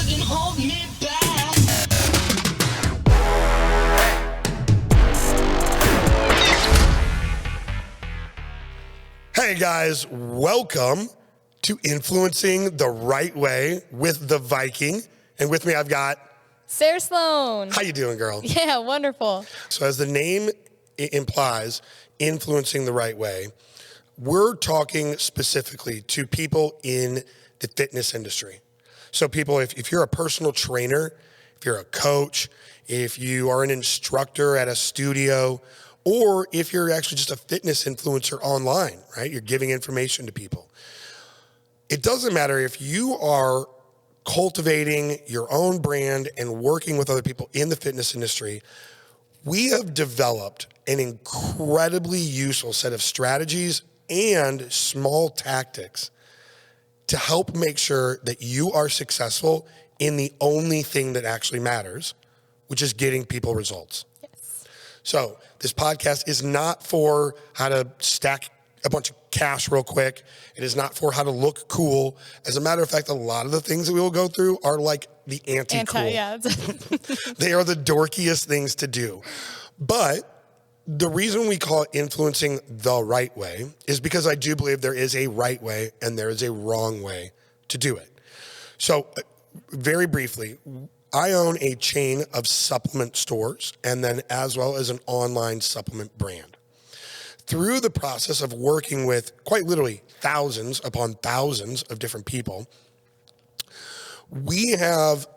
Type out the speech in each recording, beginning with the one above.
couldn't hold me back. Hey guys, welcome to Influencing the Right Way with the Viking. And with me I've got Sarah Sloan. How you doing, girl? Yeah, wonderful. So as the name implies, influencing the right way, we're talking specifically to people in the fitness industry. So people, if you're a personal trainer, if you're a coach, if you are an instructor at a studio, or if you're actually just a fitness influencer online, right? You're giving information to people. It doesn't matter if you are cultivating your own brand and working with other people in the fitness industry. We have developed an incredibly useful set of strategies and small tactics to help make sure that you are successful in the only thing that actually matters, which is getting people results. Yes. So this podcast is not for how to stack a bunch of cash real quick. It is not for how to look cool. As a matter of fact, a lot of the things that we will go through are like the anti-cool. Yeah. They are the dorkiest things to do. But the reason we call it influencing the right way is because I do believe there is a right way and there is a wrong way to do it. So very briefly, I own a chain of supplement stores and then as well as an online supplement brand. Through the process of working with quite literally thousands upon thousands of different people, we have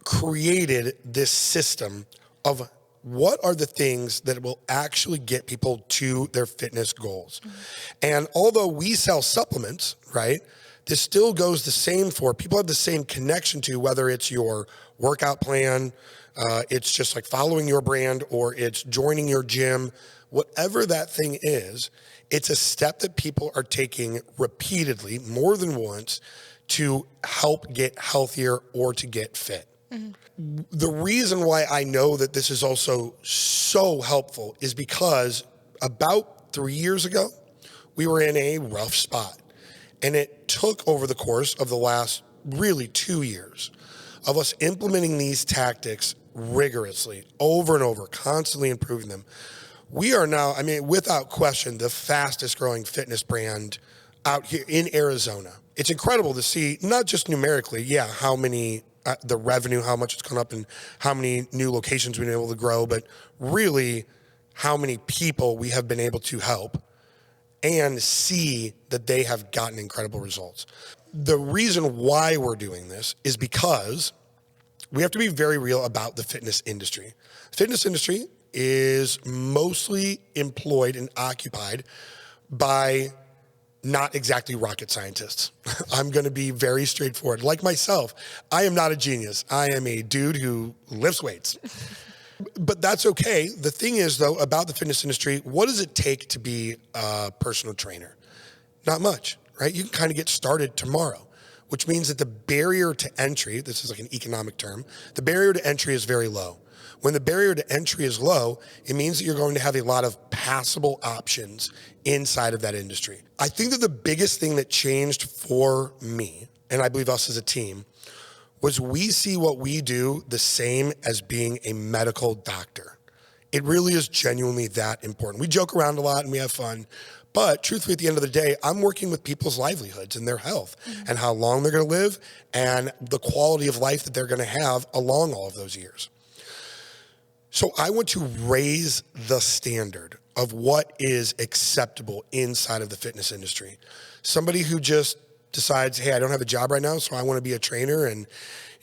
created this system of what are the things that will actually get people to their fitness goals. Mm-hmm. And although we sell supplements, right, this still goes the same for people have the same connection to whether it's your workout plan, it's just like following your brand, or it's joining your gym. Whatever that thing is, it's a step that people are taking repeatedly, more than once, to help get healthier or to get fit. Mm-hmm. The reason why I know that this is also so helpful is because about 3 years ago, we were in a rough spot. And it took over the course of the last really 2 years of us implementing these tactics rigorously, over and over, constantly improving them. We are now, I mean, without question, the fastest growing fitness brand out here in Arizona. It's incredible to see, not just numerically, how many, the revenue, how much it's gone up and how many new locations we've been able to grow, but really how many people we have been able to help and see that they have gotten incredible results. The reason why we're doing this is because we have to be very real about the fitness industry. Fitness industry is mostly employed and occupied by not exactly rocket scientists. I'm going to be very straightforward. Like myself, I am not a genius. I am a dude who lifts weights. But that's okay. The thing is, though, about the fitness industry, what does it take to be a personal trainer? Not much, right? You can kind of get started tomorrow, which means that the barrier to entry, this is like an economic term, the barrier to entry is very low. When the barrier to entry is low, it means that you're going to have a lot of passable options inside of that industry. I think that the biggest thing that changed for me, and I believe us as a team, was we see what we do the same as being a medical doctor. It really is genuinely that important. We joke around a lot and we have fun, but truthfully, at the end of the day, I'm working with people's livelihoods and their health and how long they're going to live and the quality of life that they're going to have along all of those years. So I want to raise the standard of what is acceptable inside of the fitness industry. Somebody who just decides, hey, I don't have a job right now, so I want to be a trainer and,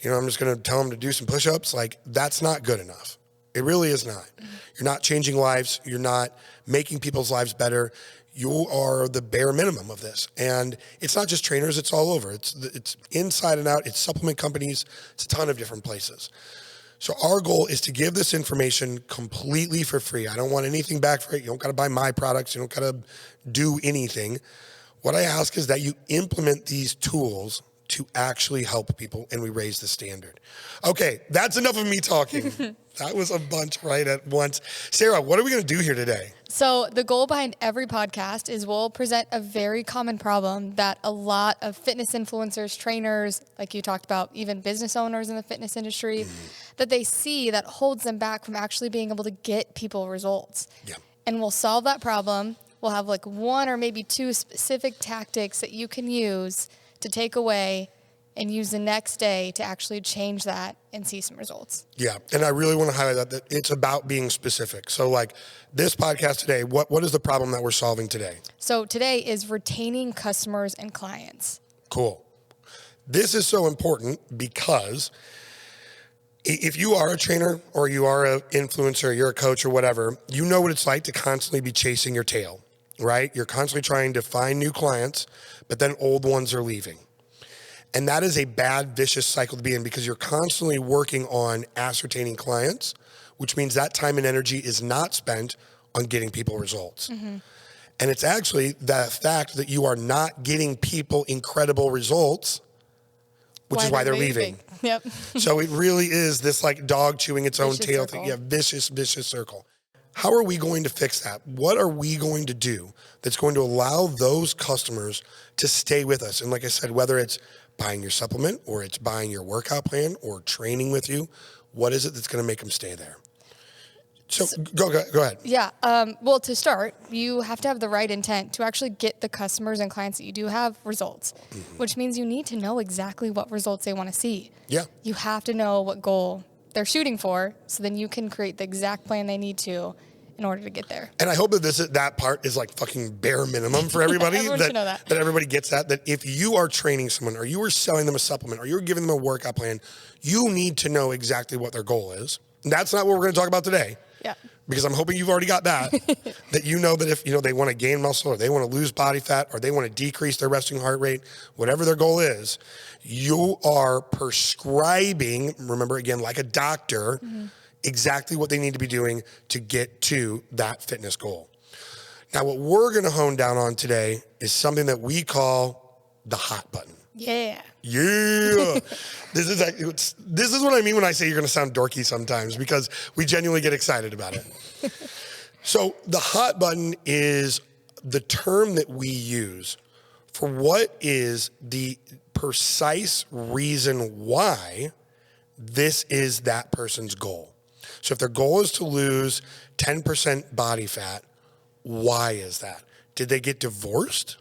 I'm just going to tell them to do some push-ups. Like, that's not good enough. It really is not. Mm-hmm. You're not changing lives. You're not making people's lives better. You are the bare minimum of this. And it's not just trainers. It's all over. It's inside and out. It's supplement companies. It's a ton of different places. So our goal is to give this information completely for free. I don't want anything back for it. You don't got to buy my products. You don't got to do anything. What I ask is that you implement these tools to actually help people, and we raise the standard. Okay, that's enough of me talking. That was a bunch right at once. Sarah, what are we going to do here today? So the goal behind every podcast is we'll present a very common problem that a lot of fitness influencers, trainers, like you talked about, even business owners in the fitness industry, that they see that holds them back from actually being able to get people results. Yeah. And we'll solve that problem. We'll have like one or maybe two specific tactics that you can use to take away and use the next day to actually change that and see some results. Yeah, and I really want to highlight that it's about being specific. So like this podcast today, what is the problem that we're solving today? So today is retaining customers and clients. Cool. This is so important because if you are a trainer or you are an influencer, you're a coach or whatever, you know what it's like to constantly be chasing your tail, right? You're constantly trying to find new clients, but then old ones are leaving. And that is a bad, vicious cycle to be in because you're constantly working on ascertaining clients, which means that time and energy is not spent on getting people results. And it's actually the fact that you are not getting people incredible results, which is why they're leaving. Yep. So it really is this like dog chewing its own Vicious tail circle. thing. Yeah, vicious circle. How are we going to fix that? What are we going to do that's going to allow those customers to stay with us? And like I said, whether it's buying your supplement or it's buying your workout plan or training with you, what is it that's going to make them stay there? So go ahead. Yeah. Well, to start, you have to have the right intent to actually get the customers and clients that you do have results, which means you need to know exactly what results they want to see. Yeah. You have to know what goal they're shooting for, so then you can create the exact plan they need to in order to get there. And I hope that that part is like fucking bare minimum for everybody. Everyone should know that. That everybody gets that if you are training someone or you are selling them a supplement or you're giving them a workout plan, you need to know exactly what their goal is. And that's not what we're going to talk about today. Yeah. Because I'm hoping you've already got that, that you know that if they want to gain muscle or they want to lose body fat or they want to decrease their resting heart rate, whatever their goal is, you are prescribing, remember again, like a doctor, exactly what they need to be doing to get to that fitness goal. Now, what we're going to hone down on today is something that we call the hot button. Yeah. Yeah. This is what I mean when I say you're going to sound dorky sometimes, because we genuinely get excited about it. So the hot button is the term that we use for what is the precise reason why this is that person's goal. So if their goal is to lose 10% body fat, why is that? Did they get divorced?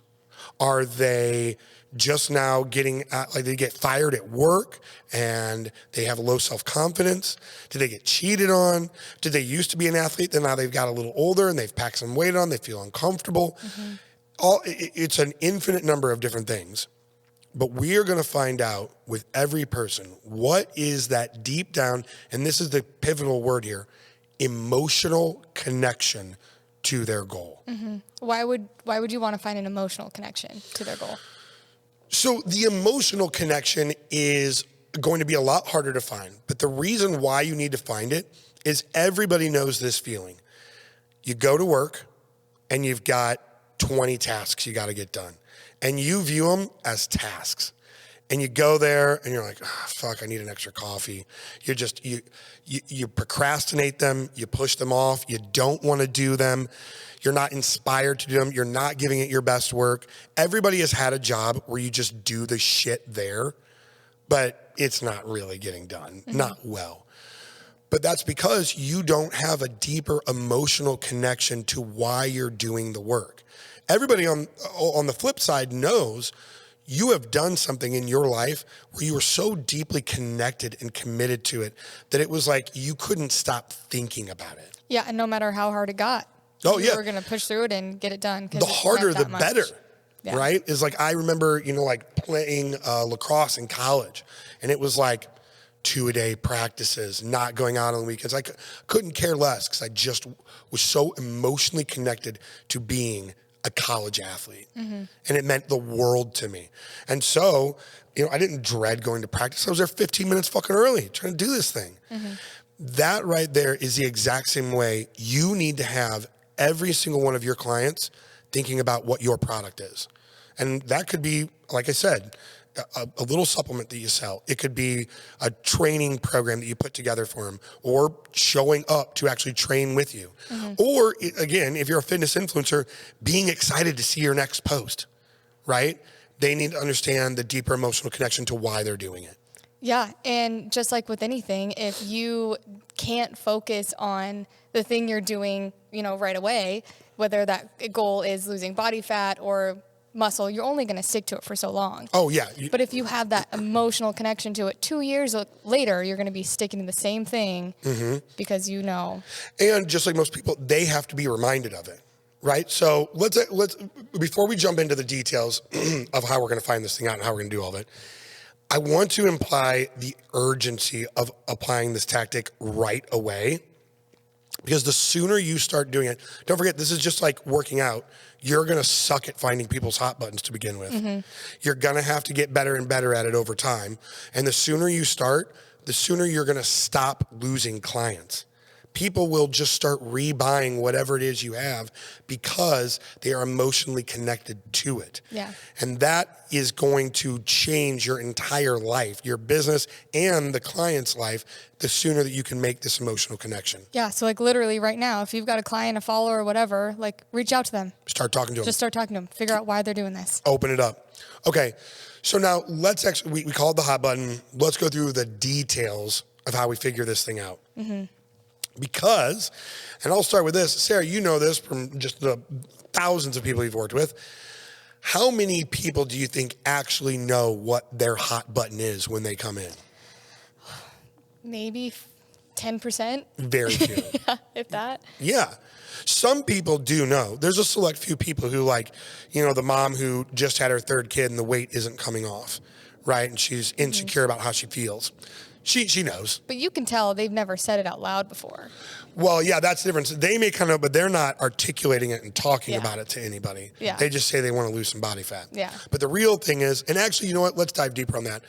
Are they just now getting, like they get fired at work and they have low self-confidence? Did they get cheated on? Did they used to be an athlete, then now they've got a little older and they've packed some weight on, they feel uncomfortable? It's an infinite number of different things. But we are going to find out with every person, what is that deep down, and this is the pivotal word here, emotional connection to their goal. Why would you want to find an emotional connection to their goal? So the emotional connection is going to be a lot harder to find. But the reason why you need to find it is everybody knows this feeling. You go to work and you've got 20 tasks you got to get done. And you view them as tasks. And you go there and you're like, oh, fuck, I need an extra coffee. You're just, you procrastinate them, you push them off, you don't want to do them. You're not inspired to do them. You're not giving it your best work. Everybody has had a job where you just do the shit there, but it's not really getting done, not well. But that's because you don't have a deeper emotional connection to why you're doing the work. Everybody on the flip side knows you have done something in your life where you were so deeply connected and committed to it that it was like you couldn't stop thinking about it. Yeah, and no matter how hard it got. Oh, you yeah. were going to push through it and get it done. The harder, the better, Yeah. right? Is like, I remember, like playing lacrosse in college, and it was like 2-a-day practices, not going out on the weekends. I couldn't care less because I just was so emotionally connected to being a college athlete. And it meant the world to me. And so, I didn't dread going to practice. I was there 15 minutes fucking early trying to do this thing. That right there is the exact same way you need to have every single one of your clients thinking about what your product is. And that could be, like I said, a little supplement that you sell. It could be a training program that you put together for them, or showing up to actually train with you. Or again, if you're a fitness influencer, being excited to see your next post, right? They need to understand the deeper emotional connection to why they're doing it. Yeah, and just like with anything, if you can't focus on the thing you're doing, right away, whether that goal is losing body fat or muscle, you're only going to stick to it for so long. Oh, yeah. But if you have that emotional connection to it, 2 years later, you're going to be sticking to the same thing because And just like most people, they have to be reminded of it, right? So let's before we jump into the details of how we're going to find this thing out and how we're going to do all of it, I want to imply the urgency of applying this tactic right away, because the sooner you start doing it, don't forget, this is just like working out. You're going to suck at finding people's hot buttons to begin with. You're going to have to get better and better at it over time. And the sooner you start, the sooner you're going to stop losing clients. People will just start rebuying whatever it is you have because they are emotionally connected to it. Yeah. And that is going to change your entire life, your business and the client's life, the sooner that you can make this emotional connection. Yeah, so like literally right now, if you've got a client, a follower, or whatever, like reach out to them. Start talking to them. Just start talking to them. Figure out why they're doing this. Open it up. Okay, so now let's actually, we call it the hot button. Let's go through the details of how we figure this thing out. Because, and I'll start with this, Sarah, you know this from just the thousands of people you've worked with. How many people do you think actually know what their hot button is when they come in? Maybe 10%. Very few. Yeah, if that. Yeah. Some people do know. There's a select few people who, like, the mom who just had her third kid and the weight isn't coming off, right? And she's insecure about how she feels. She knows. But you can tell they've never said it out loud before. Well, yeah, that's the difference. They may kind of, but they're not articulating it and talking about it to anybody. Yeah. They just say they want to lose some body fat. Yeah. But the real thing is, and actually, you know what? Let's dive deeper on that.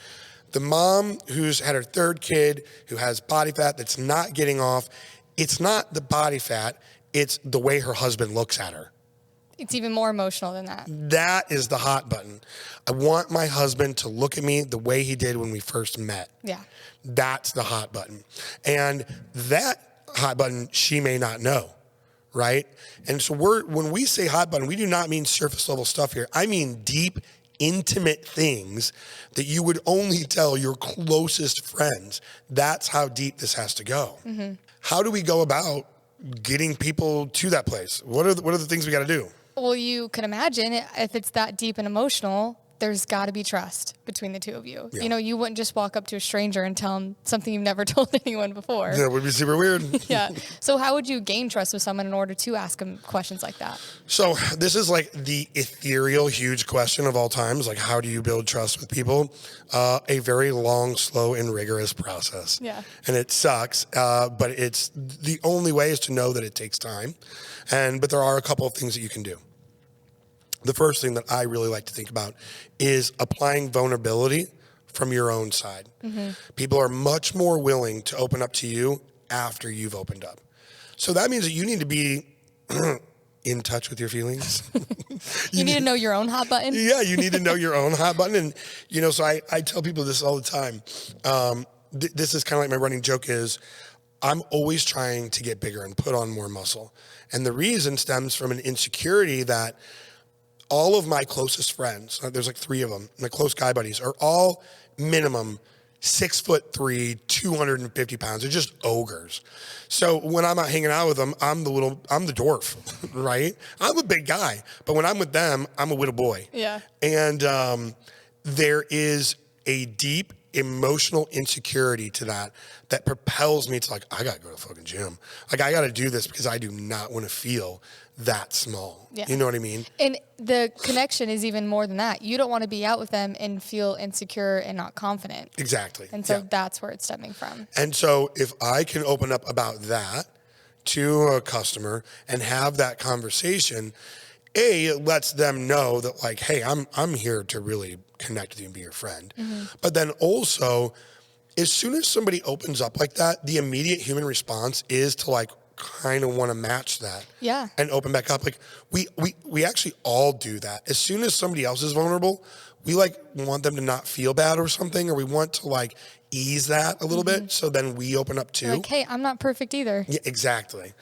The mom who's had her third kid, who has body fat that's not getting off, it's not the body fat, it's the way her husband looks at her. It's even more emotional than that. That is the hot button. I want my husband to look at me the way he did when we first met. Yeah. That's the hot button. And that hot button, she may not know, right? And so when we say hot button, we do not mean surface level stuff here. I mean deep, intimate things that you would only tell your closest friends. That's how deep this has to go. How do we go about getting people to that place? What are the things we got to do? Well, you can imagine if it's that deep and emotional, there's got to be trust between the two of you. Yeah. You wouldn't just walk up to a stranger and tell them something you've never told anyone before. Yeah, it would be super weird. Yeah. So how would you gain trust with someone in order to ask them questions like that? So this is like the ethereal, huge question of all times. Like, how do you build trust with people? A very long, slow, and rigorous process. Yeah. And it sucks, but it's the only way is to know that it takes time. But there are a couple of things that you can do. The first thing that I really like to think about is applying vulnerability from your own side. People are much more willing to open up to you after you've opened up. So that means that you need to be in touch with your feelings. You need to know your own hot button. Yeah, you need to know your own hot button. And, so I tell people this all the time. This is kind of like my running joke is, I'm always trying to get bigger and put on more muscle. And the reason stems from an insecurity that all of my closest friends, there's like 3 of them, my close guy buddies, are all minimum 6'3", 250 pounds. They're just ogres. So when I'm out hanging out with them, I'm the dwarf, right? I'm a big guy, but when I'm with them, I'm a little boy. Yeah. And there is a deep emotional insecurity to that propels me to like, I gotta go to the fucking gym. Like, I gotta do this because I do not want to feel that small. Yeah. You know what I mean? And the connection is even more than that. You don't want to be out with them and feel insecure and not confident. Exactly. And so that's where it's stemming from. And so if I can open up about that to a customer and have that conversation, it lets them know that like, hey, I'm here to really connect with you and be your friend. But then also, as soon as somebody opens up like that, the immediate human response is to like kind of want to match that. Yeah. And open back up. Like we actually all do that. As soon as somebody else is vulnerable, we like want them to not feel bad or something, or we want to like ease that a little bit. So then we open up too. Like, hey, I'm not perfect either. Yeah, exactly.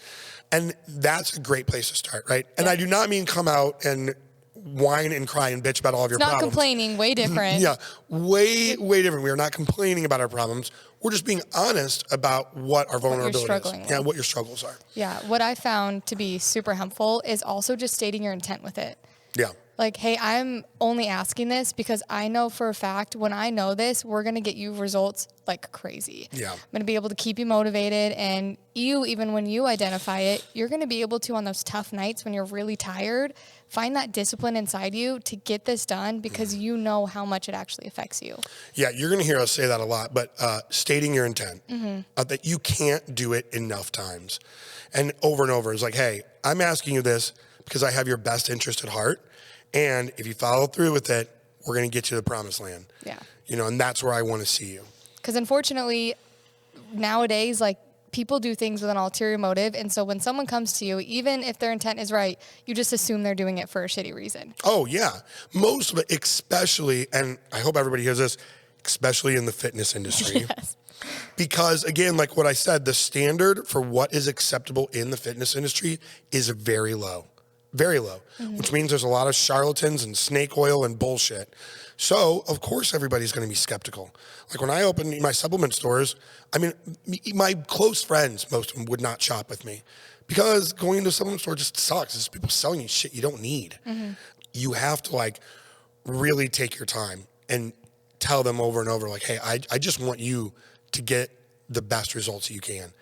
And that's a great place to start, right? And I do not mean come out and whine and cry and bitch about all of your Not problems. complaining, way different. Yeah, way different. We are not complaining about our problems. We're just being honest about what our vulnerability struggling is. with. Yeah, what your struggles are. Yeah, what I found to be super helpful is also just stating your intent with it. Yeah. Like, hey, I'm only asking this because I know for a fact when I know this, we're going to get you results like crazy. Yeah. I'm going to be able to keep you motivated. And you, even when you identify it, you're going to be able to, on those tough nights when you're really tired, find that discipline inside you to get this done because you know how much it actually affects you. Yeah, you're going to hear us say that a lot, but stating your intent, that you can't do it enough times. And over is like, hey, I'm asking you this because I have your best interest at heart. And if you follow through with it, we're going to get you to the promised land. Yeah. You know, and that's where I want to see you. Because unfortunately, nowadays, like, people do things with an ulterior motive. And so when someone comes to you, even if their intent is right, you just assume they're doing it for a shitty reason. Oh, yeah. Most of it, especially, and I hope everybody hears this, especially in the fitness industry. Yes. Because, again, like what I said, the standard for what is acceptable in the fitness industry is very low. Very low, which means there's a lot of charlatans and snake oil and bullshit. So, of course, everybody's going to be skeptical. Like when I opened my supplement stores, I mean, my close friends, most of them would not shop with me because going into a supplement store just sucks. It's people selling you shit you don't need. You have to like really take your time and tell them over and over, like, hey, I just want you to get the best results that you can.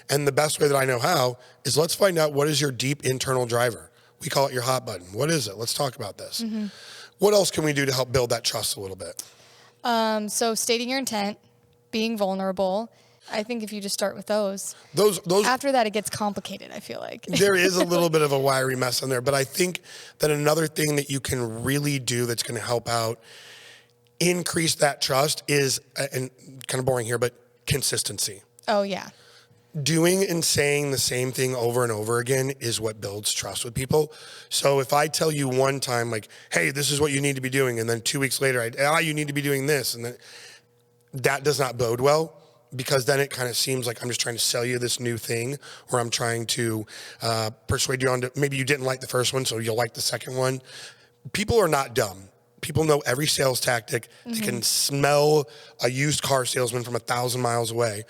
And the best way that I know how is let's find out what is your deep internal driver. We call it your hot button. What is it? Let's talk about this. What else can we do to help build that trust a little bit? So stating your intent, being vulnerable. I think if you just start with those after that, it gets complicated, I feel like. There is a little bit of a wiry mess on there, but I think that another thing that you can really do that's going to help out increase that trust is, and kind of boring here, but consistency. Oh, yeah. Doing and saying the same thing over and over again is what builds trust with people. So if I tell you one time, like, hey, this is what you need to be doing, and then 2 weeks later, you need to be doing this, and then that does not bode well, because then it kind of seems like I'm just trying to sell you this new thing, or I'm trying to persuade you on to, maybe you didn't like the first one, so you'll like the second one. People are not dumb. People know every sales tactic. They can smell a used car salesman from 1,000 miles away.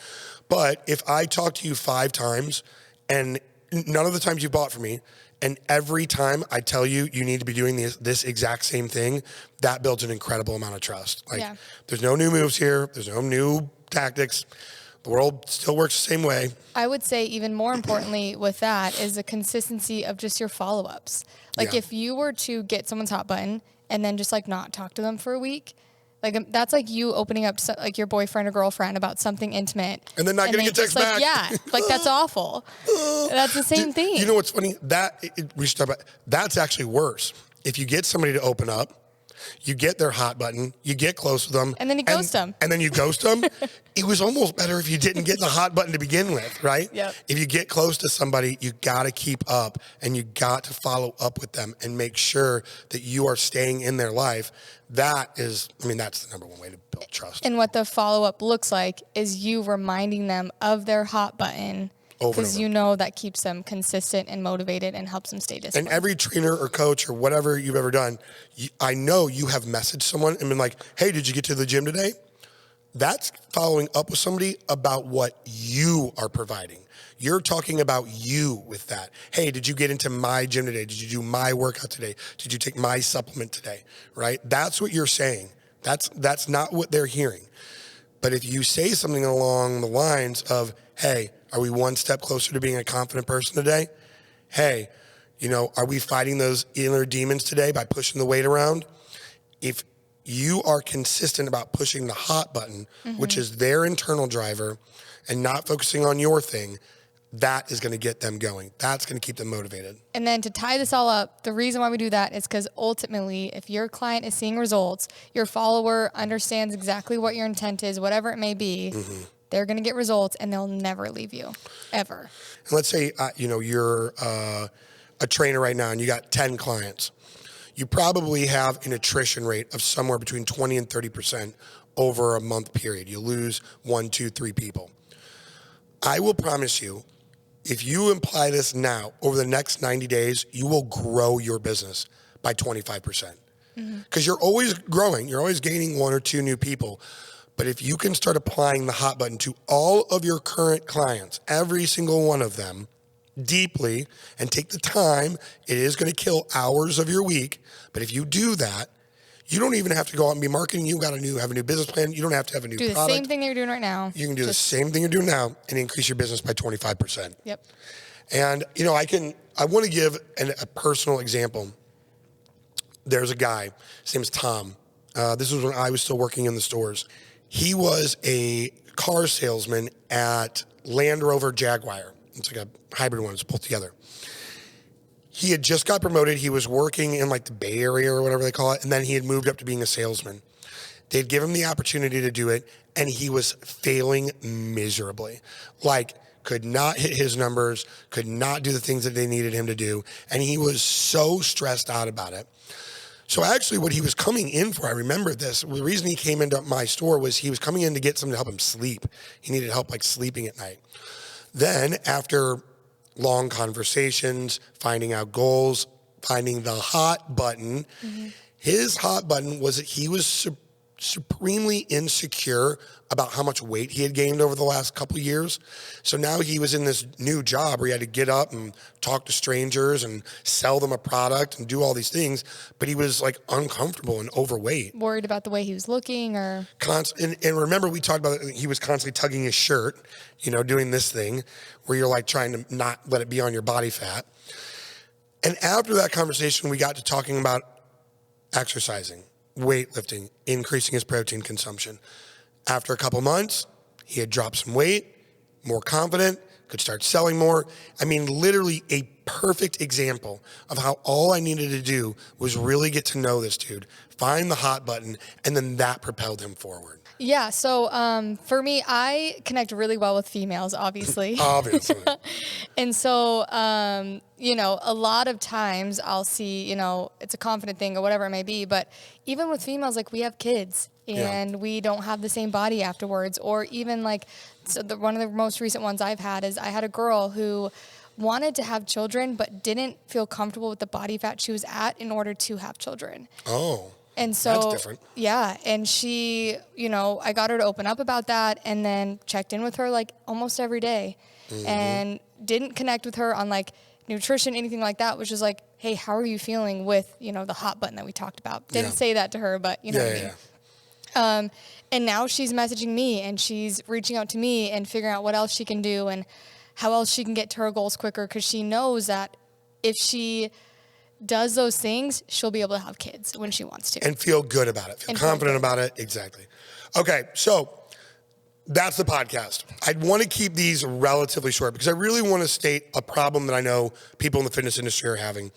But if I talk to you 5 times and none of the times you bought from me, and every time I tell you you need to be doing this exact same thing, that builds an incredible amount of trust. Like, there's no new moves here. There's no new tactics. The world still works the same way. I would say even more importantly with that is the consistency of just your follow-ups. Like if you were to get someone's hot button and then just like not talk to them for a week, like that's like you opening up to, like your boyfriend or girlfriend about something intimate. And then not getting a text back. Like, yeah, like that's awful. That's the same thing. You know what's funny? We should talk about, that's actually worse. If you get somebody to open up, you get their hot button, you get close with them. And then you ghost them. And then you ghost them. It was almost better if you didn't get the hot button to begin with, right? Yep. If you get close to somebody, you got to keep up and you got to follow up with them and make sure that you are staying in their life. That is, I mean, that's the number one way to build trust. And what the follow-up looks like is you reminding them of their hot button, because you know that keeps them consistent and motivated and helps them stay disciplined. And every trainer or coach or whatever you've ever done, I know you have messaged someone and been like, hey, did you get to the gym today? That's following up with somebody about what you are providing. You're talking about you with that. Hey, did you get into my gym today? Did you do my workout today? Did you take my supplement today? Right? That's what you're saying. That's not what they're hearing. But if you say something along the lines of, hey, are we one step closer to being a confident person today? Hey, are we fighting those inner demons today by pushing the weight around? If you are consistent about pushing the hot button, which is their internal driver, and not focusing on your thing, that is going to get them going. That's going to keep them motivated. And then to tie this all up, the reason why we do that is because ultimately, if your client is seeing results, your follower understands exactly what your intent is, whatever it may be, they're going to get results and they'll never leave you, ever. And let's say, you're a trainer right now and you got 10 clients. you probably have an attrition rate of somewhere between 20 and 30% over a month period. You lose 1, 2, 3 people. I will promise you, if you apply this now, over the next 90 days, you will grow your business by 25%. Because you're always growing. You're always gaining 1 or 2 new people. But if you can start applying the hot button to all of your current clients, every single one of them, deeply, and take the time, it is going to kill hours of your week. But if you do that, you don't even have to go out and be marketing. You got to have a new business plan. You don't have to have a new product. Do the same thing that you're doing right now. You can do the same thing you're doing now and increase your business by 25%. Yep. And, I want to give a personal example. There's a guy, his name's Tom. This was when I was still working in the stores. He was a car salesman at Land Rover Jaguar. It's like a hybrid one, it's pulled together. He had just got promoted. He was working in like the Bay Area or whatever they call it. And then he had moved up to being a salesman. They'd give him the opportunity to do it. And he was failing miserably. Like, could not hit his numbers, could not do the things that they needed him to do. And he was so stressed out about it. So actually what he was coming in for, I remember this, the reason he came into my store was he was coming in to get something to help him sleep. He needed help like sleeping at night. Then after long conversations, finding out goals, finding the hot button, his hot button was that he was supremely insecure about how much weight he had gained over the last couple of years. So now he was in this new job where he had to get up and talk to strangers and sell them a product and do all these things. But he was like uncomfortable and overweight. Worried about the way he was looking or? And remember we talked about he was constantly tugging his shirt, doing this thing where you're like trying to not let it be on your body fat. And after that conversation, we got to talking about exercising, weightlifting, increasing his protein consumption. After a couple months, he had dropped some weight, more confident, could start selling more. I mean, literally a perfect example of how all I needed to do was really get to know this dude, find the hot button, and then that propelled him forward. Yeah, so for me, I connect really well with females, obviously. Obviously. And so, a lot of times I'll see, it's a confident thing or whatever it may be. But even with females, like we have kids and we don't have the same body afterwards. Or even like one of the most recent ones I've had is I had a girl who wanted to have children but didn't feel comfortable with the body fat she was at in order to have children. Oh. And so, that's different. Yeah. And she, I got her to open up about that and then checked in with her like almost every day and didn't connect with her on like nutrition, anything like that, which is like, hey, how are you feeling with, the hot button that we talked about? Didn't say that to her, but you know what I mean? And now she's messaging me and she's reaching out to me and figuring out what else she can do and how else she can get to her goals quicker. Cause she knows that if she does those things, she'll be able to have kids when she wants to. And feel good about it. Feel confident about it. Exactly. Okay, so that's the podcast. I'd want to keep these relatively short because I really want to state a problem that I know people in the fitness industry are having.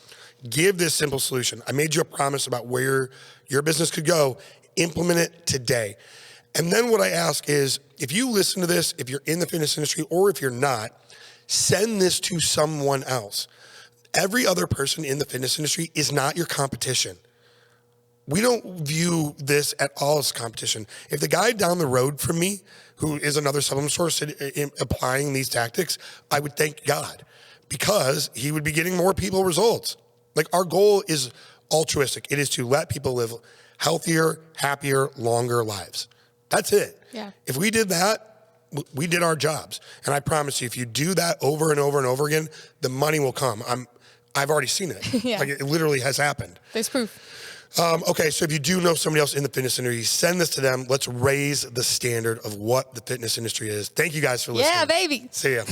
Give this simple solution. I made you a promise about where your business could go. Implement it today. And then what I ask is, if you listen to this, if you're in the fitness industry or if you're not, send this to someone else. Every other person in the fitness industry is not your competition. We don't view this at all as competition. If the guy down the road from me, who is another supplement source applying these tactics, I would thank God because he would be getting more people results. Like our goal is altruistic. It is to let people live healthier, happier, longer lives. That's it. Yeah. If we did that, we did our jobs. And I promise you, if you do that over and over and over again, the money will come. I've already seen it. Yeah. Like it literally has happened. There's proof. Okay, so if you do know somebody else in the fitness industry, send this to them. Let's raise the standard of what the fitness industry is. Thank you guys for listening. Yeah, baby. See ya.